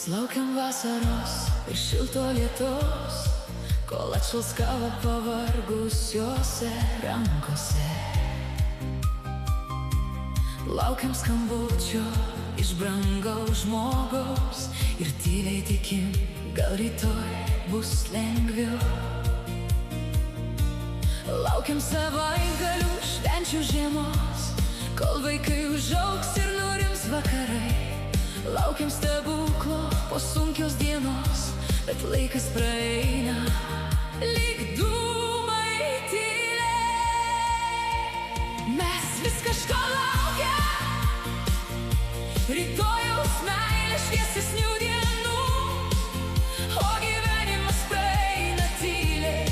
Laukiam vasaros ir šilto lietaus, kol atšals kava pavargusiose rankose. Laukiam skambučio iš brangaus žmogaus ir tyliai tikim, gal rytoj bus lengviau. Laukiam savaitgalių švenčių žiemos, kol vaikai užaugs ir nurims vakarai. Laukiam stebuklo po sunkios dienos, bet laikas praeina lyg dūmai tyliai. Mes vis kažko laukiam, rytojaus meilės šviesesnių dienų, o gyvenimas praeina tyliai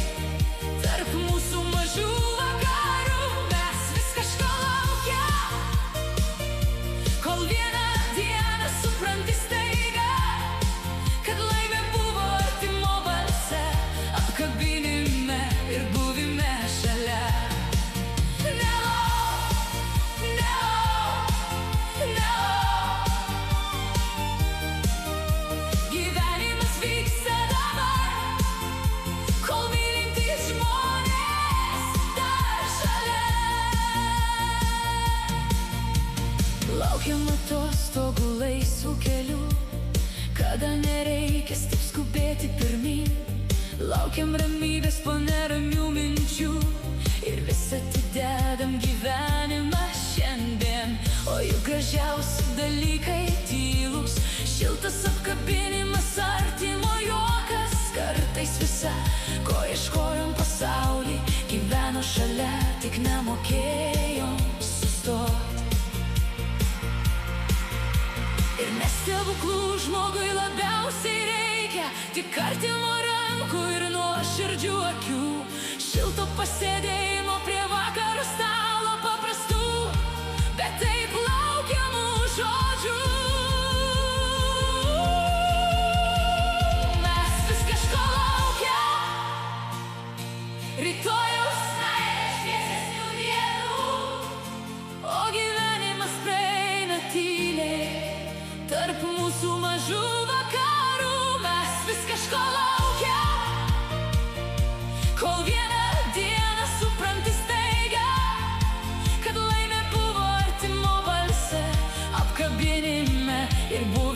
tarp mūsų mažų vakarų. Mes vis kažko laukiam, kol vieną dieną supranti staiga, kad laimė buvo artimo balse, apkabinime ir buvime šalia. Nelauk, nelauk, nelauk, gyvenimas vyksta dabar, kol mylintys žmonės dar šalia. Laukiam atostogų laisvų kelių, kada nereikės taip skubėti pirmyn. Laukiam ramybės po neramių minčių ir vis atidedam gyvenimą šiandien. O juk gražiausi dalykai tylūs, šiltas apkabinimas, artimo juokas. Kartais visa, ko ieškojom pasauly, gyveno šalia, tik nemokėjom sustot. Ir nes stebuklų žmogui labiausiai reikia tik artimo rankų ir nuoširdžių akių, šilto pasėdėjimo prie vakaro stalo paprastų, bet taip laukiamų žodžių. Mes vis kažko laukiam, rytojaus meilės šviesesnių dienų, o gyvenimas praeina tyliai tarp mūsų mažų vakarų. Mes vis kažko laukiam, kol vieną dieną supranti staiga, kad laimė buvo artimo balse, apkabinime ir buvo